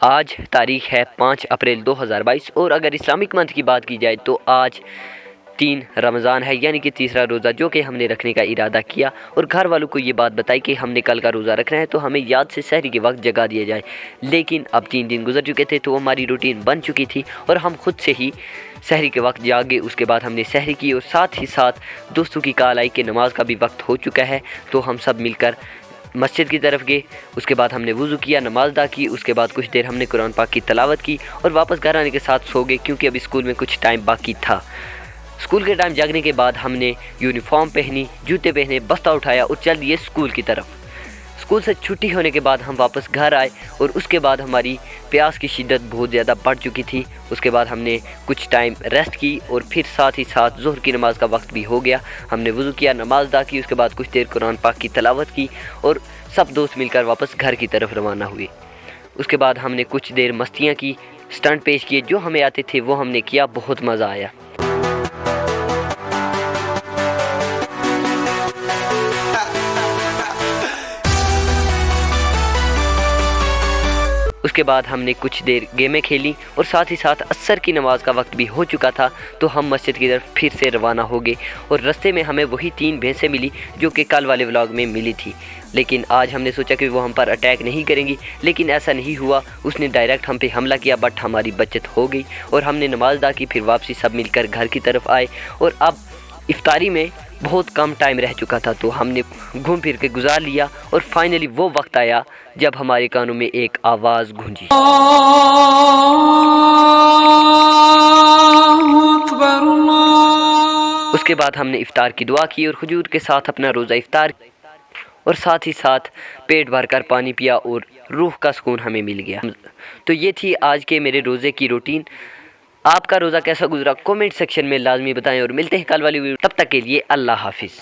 آج تاریخ ہے 5 اپریل 2022 اور اگر اسلامک منتھ کی بات کی جائے تو آج 3 رمضان ہے، یعنی کہ تیسرا روزہ جو کہ ہم نے رکھنے کا ارادہ کیا اور گھر والوں کو یہ بات بتائی کہ ہم نے کل کا روزہ رکھنا ہے تو ہمیں یاد سے سحری کے وقت جگا دیا جائے، لیکن اب 3 دن گزر چکے تھے تو ہماری روٹین بن چکی تھی اور ہم خود سے ہی سحری کے وقت جاگے۔ اس کے بعد ہم نے سحری کی اور ساتھ ہی ساتھ دوستوں کی کال آئی کہ نماز کا بھی وقت ہو چکا ہے، تو ہم سب مل کر مسجد کی طرف گئے۔ اس کے بعد ہم نے وضو کیا، نماز ادا کی، اس کے بعد کچھ دیر ہم نے قرآن پاک کی تلاوت کی اور واپس گھر آنے کے ساتھ سو گئے کیونکہ اب اسکول میں کچھ ٹائم باقی تھا۔ اسکول کے ٹائم جاگنے کے بعد ہم نے یونیفارم پہنی، جوتے پہنے، بستہ اٹھایا اور چل دیے اسکول کی طرف۔ اسکول سے چھٹی ہونے کے بعد ہم واپس گھر آئے اور اس کے بعد ہماری پیاس کی شدت بہت زیادہ بڑھ چکی تھی۔ اس کے بعد ہم نے کچھ ٹائم ریسٹ کی اور پھر ساتھ ہی ساتھ ظہر کی نماز کا وقت بھی ہو گیا۔ ہم نے وضو کیا، نماز ادا کی، اس کے بعد کچھ دیر قرآن پاک کی تلاوت کی اور سب دوست مل کر واپس گھر کی طرف روانہ ہوئے۔ اس کے بعد ہم نے کچھ دیر مستیاں کی، سٹنٹ پیش کیے، جو ہمیں آتے تھے وہ ہم نے کیا، بہت مزہ آیا۔ اس کے بعد ہم نے کچھ دیر گیمیں کھیلی اور ساتھ ہی ساتھ عصر کی نماز کا وقت بھی ہو چکا تھا تو ہم مسجد کی طرف پھر سے روانہ ہو گئے اور رستے میں ہمیں وہی 3 بھینسیں ملی جو کہ کل والے ولاگ میں ملی تھی، لیکن آج ہم نے سوچا کہ وہ ہم پر اٹیک نہیں کریں گی، لیکن ایسا نہیں ہوا، اس نے ڈائریکٹ ہم پہ حملہ کیا، بٹ ہماری بچت ہو گئی اور ہم نے نماز ادا کی، پھر واپسی سب مل کر گھر کی طرف آئے اور اب افطاری میں بہت کم ٹائم رہ چکا تھا تو ہم نے گھوم پھر کے گزار لیا اور فائنلی وہ وقت آیا جب ہمارے کانوں میں ایک آواز گونجی۔ اس کے بعد ہم نے افطار کی دعا کی اور حضور کے ساتھ اپنا روزہ افطار اور ساتھ ہی ساتھ پیٹ بھر کر پانی پیا اور روح کا سکون ہمیں مل گیا۔ تو یہ تھی آج کے میرے روزے کی روٹین۔ آپ کا روزہ کیسا گزرا کومنٹ سیکشن میں لازمی بتائیں اور ملتے ہیں کل والی ویڈیو، تب تک کے لیے اللہ حافظ۔